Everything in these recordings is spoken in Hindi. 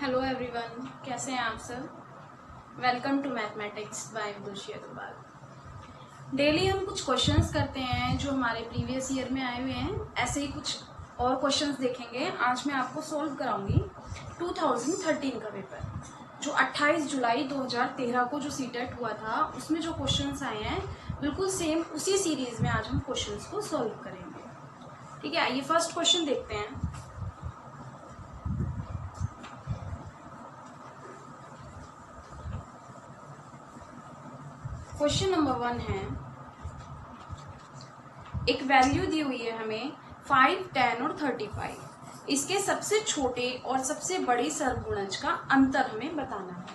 हेलो एवरीवन, कैसे हैं आप सब। Welcome to mathematics by Vidushi Agarwal. Daily हम कुछ क्वेश्चंस करते हैं जो हमारे प्रीवियस ईयर में आए हुए हैं। ऐसे ही कुछ और क्वेश्चंस देखेंगे। आज मैं आपको सॉल्व कराऊंगी 2013 का पेपर, जो 28 जुलाई 2013 को जो सीटेट हुआ था उसमें जो क्वेश्चंस आए हैं बिल्कुल सेम उसी सीरीज में आज हम क्वेश्चंस को सॉल्व करेंगे। ठीक है, आइए फर्स्ट क्वेश्चन देखते हैं। क्वेश्चन नंबर 1 है, एक वैल्यू दी हुई है हमें 5, 10 और 35। इसके सबसे छोटे और सबसे बड़े सरगुणज का अंतर हमें बताना है।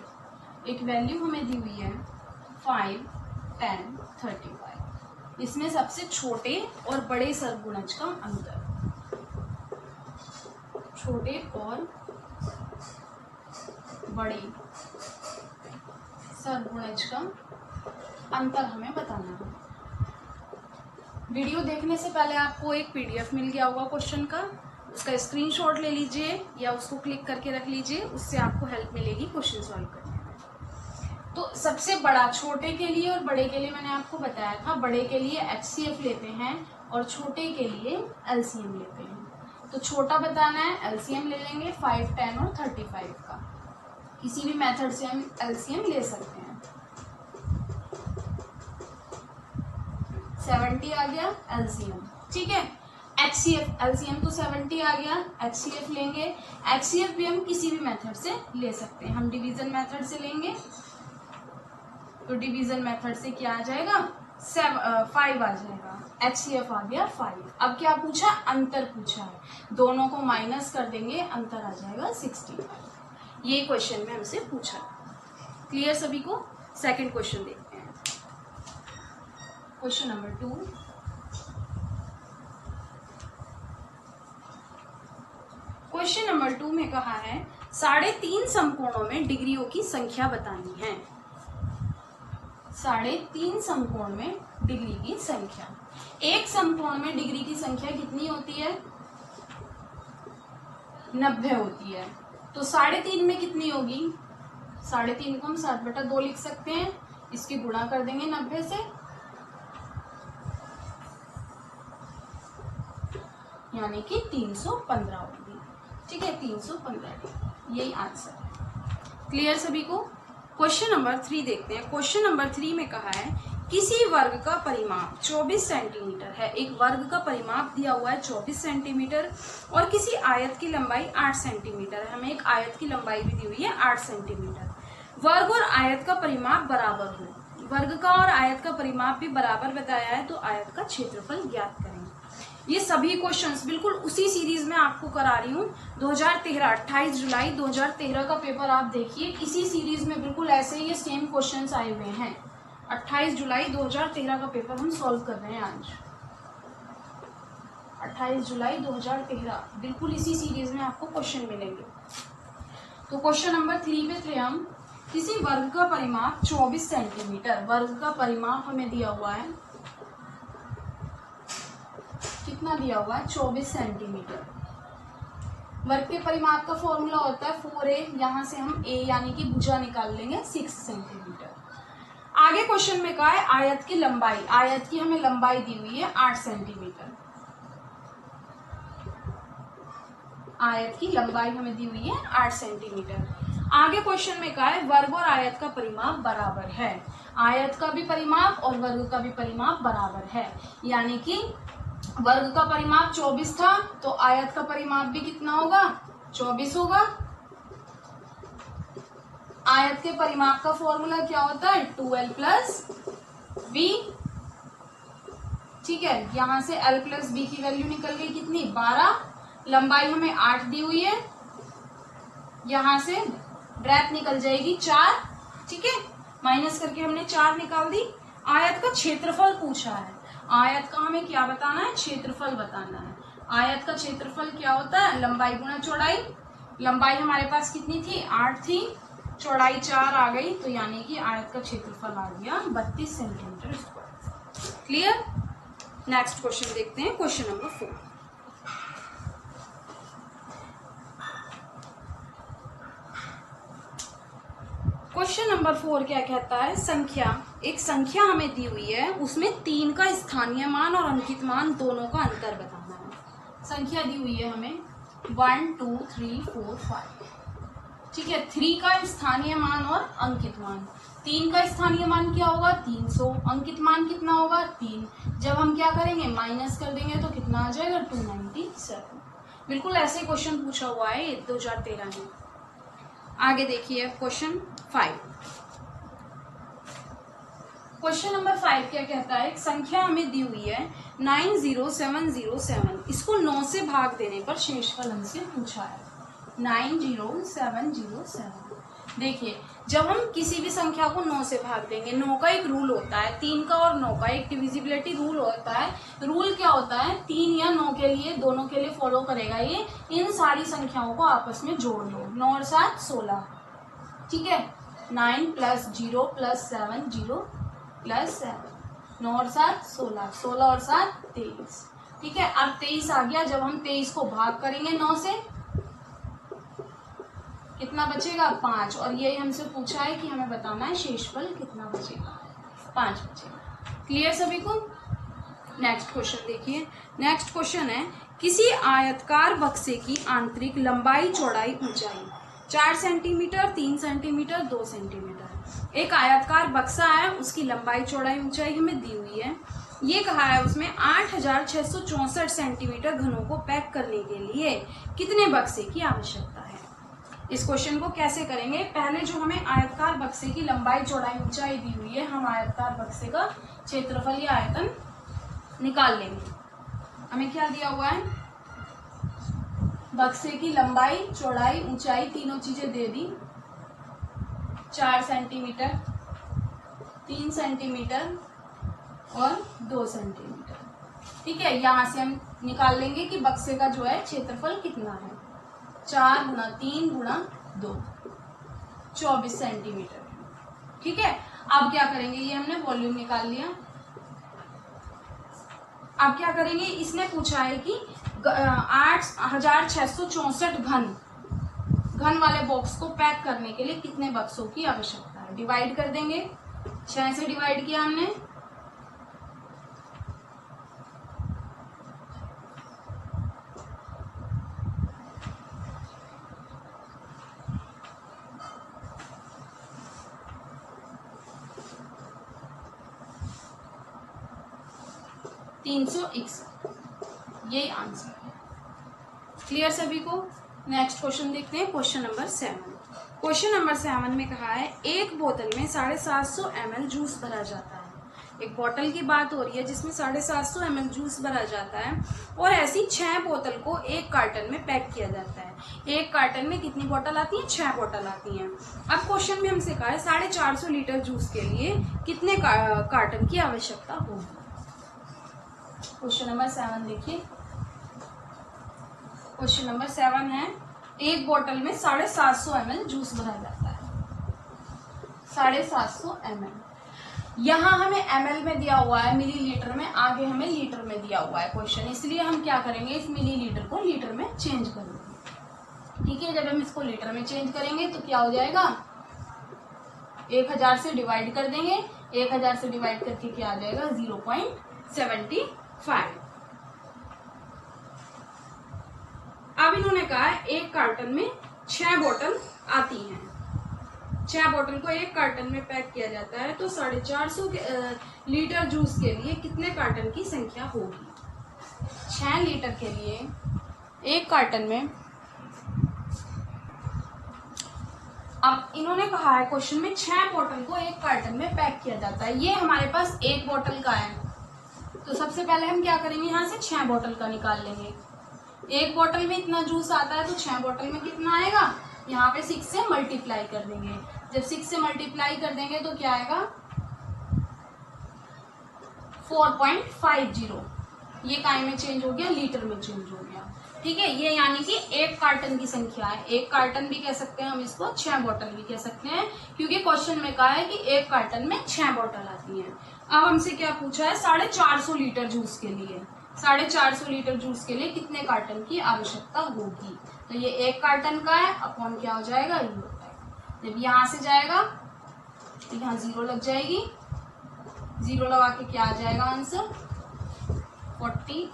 एक वैल्यू हमें दी हुई है 5, 10, 35। इसमें सबसे छोटे और बड़े सरगुणज का अंतर, छोटे और बड़े सरगुणज का अंतर हमें बताना है। वीडियो देखने से पहले आपको एक पीडीएफ मिल गया होगा क्वेश्चन का, उसका स्क्रीनशॉट ले लीजिए या उसको क्लिक करके रख लीजिए, उससे आपको हेल्प मिलेगी क्वेश्चन सॉल्व करने में। तो सबसे बड़ा, छोटे के लिए और बड़े के लिए मैंने आपको बताया था, बड़े के लिए एचसीएफ लेते हैं और छोटे के लिए एलसीएम लेते हैं। तो छोटा बताना है, एलसीएम ले लेंगे 5, 10 और 35 का। किसी भी मेथड से हम एलसीएम ले सकते हैं। 70 आ गया एलसीएम, ठीक है। एचसीएफ, एलसीएम तो 70 आ गया, एचसीएफ लेंगे। एचसीएफ भी हम किसी भी मेथड से ले सकते हैं। हम डिवीजन मेथड से लेंगे तो डिवीजन मेथड से क्या आ जाएगा, 5 आ जाएगा। एचसीएफ आ गया 5। अब क्या पूछा, अंतर पूछा है, दोनों को माइनस कर देंगे, अंतर आ जाएगा 65। ये क्वेश्चन में हमसे पूछा। क्लियर सभी को। सेकंड क्वेश्चन देखते हैं, क्वेश्चन नंबर 2। क्वेश्चन नंबर 2 में कहा है 3.5 समकोणों में डिग्रियों की संख्या बतानी है। 3.5 समकोण में डिग्री की संख्या। एक समकोण में डिग्री की संख्या कितनी होती है, 90 होती है। तो 3.5 में कितनी होगी, 3.5 को हम 7/2 लिख सकते हैं। इसकी गुणा कर देंगे 90 से, यानी कि 315 होगी। ठीक है, 315, यही आंसर है। क्लियर सभी को। क्वेश्चन नंबर 3 देखते हैं। क्वेश्चन नंबर 3 में कहा है किसी वर्ग का परिमाप 24 सेंटीमीटर है। एक वर्ग का परिमाप दिया हुआ है 24 सेंटीमीटर और किसी आयत की लंबाई 8 सेंटीमीटर है। हमें एक आयत की लंबाई भी दी हुई है 8 सेंटीमीटर। वर्ग और आयत का परिमाप बराबर हो। वर्ग का और आयत का परिमाप भी बराबर बताया है, तो आयत का क्षेत्रफल ज्ञात करें। ये सभी क्वेश्चंस बिल्कुल उसी सीरीज में आपको करा रही हूँ। 2013, 28 जुलाई 2013 का पेपर आप देखिए, इसी सीरीज में बिल्कुल ऐसे ही ये सेम क्वेश्चंस आए हुए हैं। 28 जुलाई 2013 का पेपर हम सॉल्व कर रहे हैं आज। 28 जुलाई 2013, बिल्कुल इसी सीरीज में आपको क्वेश्चन मिलेंगे। तो क्वेश्चन नंबर 3 पे थे हम, किसी वर्ग का परिमाप 24 सेंटीमीटर। वर्ग का परिमाप हमें दिया हुआ है, कितना दिया हुआ है, 24 सेंटीमीटर। वर्ग के परिमाप का फॉर्मूला होता है 4a, यहां से हम a यानी कि भुजा निकाल लेंगे 6 सेंटीमीटर। आगे क्वेश्चन में कहा है आयत की लंबाई। आयत की हमें लंबाई दी हुई है 8 सेंटीमीटर। आयत की लंबाई हमें दी हुई है 8 सेंटीमीटर। आगे क्वेश्चन में कहा है वर्ग और आयत का परिमाप बराबर है। आयत का भी परिमाप और वर्ग का भी परिमाप बराबर है, यानी कि वर्ग का परिमाप 24 था तो आयत का परिमाप भी कितना होगा, 24 होगा। आयत के परिमाप का फॉर्मूला क्या होता है, 2l + b। ठीक है, यहां से l + b की वैल्यू निकल गई कितनी, 12। लंबाई हमें 8 दी हुई है, यहां से ब्रैकेट निकल जाएगी 4। ठीक है, माइनस करके हमने 4 निकाल दी। आयत का क्षेत्रफल पूछा है। आयत का हमें क्या बताना है, क्षेत्रफल बताना है। आयत का क्षेत्रफल क्या होता है, लंबाई गुणा चौड़ाई। लंबाई हमारे पास कितनी थी, 8 थी, चौड़ाई 4 आ गई, तो यानी कि आयत का क्षेत्रफल आ गया 32 centimetre square. Clear. Next question देखते हैं, क्वेश्चन नंबर 4। क्वेश्चन नंबर 4 क्या कहता है, संख्या, एक संख्या हमें दी हुई है, उसमें 3 का स्थानीय मान और अंकित मान दोनों का अंतर बताना है। संख्या दी हुई है हमें 1 2 3 4 5, ठीक है। 3 का स्थानीय मान और अंकित मान, 3 का स्थानीय मान क्या होगा 300, अंकित मान कितना होगा 3। जब हम क्या करेंगे माइनस कर देंगे तो कितना आ जाएगा 297। बिल्कुल ऐसे क्वेश्चन पूछा हुआ है 2013 में। आगे देखिए क्वेश्चन 5। क्वेश्चन नंबर 5 क्या कहता है, एक संख्या हमें दी हुई है 90707, इसको 9 से भाग देने पर शेषफल हमसे पूछा है 90707। देखिए जब हम किसी भी संख्या को 9 से भाग देंगे, 9 का एक रूल होता है, 3 का और 9 का एक डिविजिबिलिटी रूल होता है। रूल क्या होता है, 3 या 9 के लिए, दोनों के लिए फॉलो करेगा ये, इन सारी संख्याओं को आपस में जोड़ लो, 9 और 7 16, ठीक है। 9 + 0 + 7 0 + 7, 9 और 7 16, 16 और 7 23, ठीक है। अब 23 आ गया, जब हम 23 को भाग करेंगे 9 से कितना बचेगा 5, और यही हमसे पूछा है कि हमें बताना है शेषफल कितना बचेगा, 5 बचेगा। क्लियर सभी को। नेक्स्ट क्वेश्चन देखिए। नेक्स्ट क्वेश्चन है, किसी आयतकार बक्से की आंतरिक लंबाई चौड़ाई ऊंचाई 4 सेंटीमीटर 3 सेंटीमीटर 2 सेंटीमीटर। एक आयतकार बक्सा है, उसकी लंबाई चौड़ाई ऊंचाई हमें दी हुई है। ये कहा है उसमें 8664 सेंटीमीटर घनों को पैक करने के लिए कितने बक्से की आवश्यकता है। इस क्वेश्चन को कैसे करेंगे, पहले जो हमें आयतकार बक्से की लंबाई चौड़ाई ऊंचाई दी हुई है, हम आयतकार बक्से का क्षेत्रफल या आयतन निकाल लेंगे। हमें क्या दिया हुआ है, बक्से की लंबाई चौड़ाई ऊंचाई तीनों चीजें दे दी, 4 सेंटीमीटर 3 सेंटीमीटर और 2 सेंटीमीटर, ठीक है। यहां से हम निकाल लेंगे कि बक्से का जो है क्षेत्रफल कितना है, 4 × 3 × 2 24 सेंटीमीटर, ठीक है। अब क्या करेंगे, ये हमने वॉल्यूम निकाल लिया। अब क्या करेंगे, इसने पूछा है कि 8664 घन वाले बॉक्स को पैक करने के लिए कितने बक्सों की आवश्यकता है। डिवाइड कर देंगे, 6 से डिवाइड किया हमने, यही आंसर है। क्लियर सभी को। नेक्स्ट क्वेश्चन देखते हैं, क्वेश्चन नंबर 7। क्वेश्चन नंबर 7 में कहा है, एक बोतल में 750 ml जूस भरा जाता है। एक बोतल की बात हो रही है जिसमें 750 ml जूस भरा जाता है, और ऐसी 6 बोतल को एक कार्टन में पैक किया जाता है। एक कार्टन में कितनी बोतल आती है, 6 बोतल आती हैं। अब क्वेश्चन में हमसे कहा है 450 लीटर जूस के लिए कितने कार्टन की आवश्यकता होगी। क्वेश्चन नंबर 7 देखिए। क्वेश्चन नंबर 7 है, एक बोतल में 750 ml जूस भरा जाता है, 750 ml। यहाँ हमें ml में दिया हुआ है, मिलीलीटर में, आगे हमें लीटर में दिया हुआ है क्वेश्चन, इसलिए हम क्या करेंगे, इस मिलीलीटर को लीटर में चेंज करेंगे, ठीक है। जब हम इसको लीटर में चेंज करेंगे तो क्या हो जाएगा, 1000 से डिवाइड कर देंगे, 1000 से डिवाइड करके क्या आ जाएगा 0.75। अब इन्होंने कहा है एक कार्टन में 6 बोतल आती हैं, 6 बोतल को एक कार्टन में पैक किया जाता है, तो 450 लीटर जूस के लिए कितने कार्टन की संख्या होगी। 6 लीटर के लिए एक कार्टन में, अब इन्होंने कहा है क्वेश्चन में 6 बोतल को एक कार्टन में पैक किया जाता है। ये हमारे पास एक बोतल का है, तो सबसे पहले हम क्या करेंगे, यहाँ से 6 बोतल का निकाल लेंगे। एक बोतल में इतना जूस आता है तो 6 बोतल में कितना आएगा, यहाँ पे 6 से मल्टीप्लाई कर देंगे। जब 6 से मल्टीप्लाई कर देंगे तो क्या आएगा 4.50। ये काय में चेंज हो गया, लीटर में चेंज हो गया, ठीक है। ये यानी कि एक कार्टन की संख्या है। एक कार्टन भी कह सकते हैं हम इसको, 6 बोतल भी कह सकते हैं, क्योंकि क्वेश्चन में कहा है कि एक कार्टन में 6 बोतल आती हैं। अब हमसे क्या पूछा है, 450 लीटर जूस के लिए, 450 लीटर जूस के लिए कितने कार्टन की आवश्यकता होगी। तो ये एक कार्टन का है, अपॉन क्या हो जाएगा, ये हो जाएगा। जब यहाँ से जाएगा तो यहाँ 0 लग जाएगी, 0 लगा के क्या आ जाएगा आंसर 100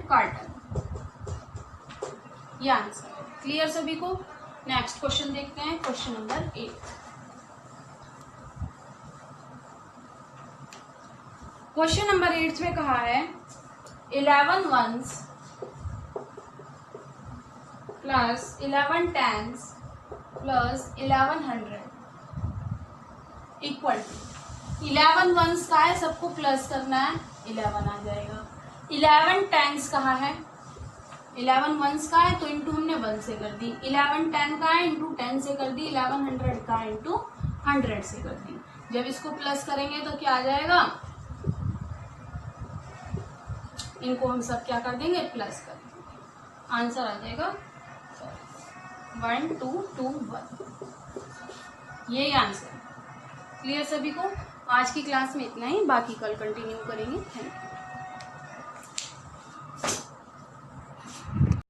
कार्टन, ये आंसर है। क्लियर सभी को। नेक्स्ट क्वेश्चन देखते हैं, क्वेश्चन नंबर 8। क्वेश्चन नंबर 8 में कहा है 11 ones plus 11 tens plus 1100 equal to 11 ones का है, सबको प्लस करना है, 11 आ जाएगा। 11 tens कहाँ है, 11 ones का है तो इंटू हमने 1 से कर दी, 11 10 का है इंटू 10 से कर दी, 1100 का है इंटू 100 से कर दी। जब इसको प्लस करेंगे तो क्या आ जाएगा, इनको हम सब क्या कर देंगे प्लस कर देंगे, आंसर आ जाएगा 1 2 2 1, यही आंसर। क्लियर सभी को। आज की क्लास में इतना ही, बाकी कल कंटिन्यू करेंगे। Thank you.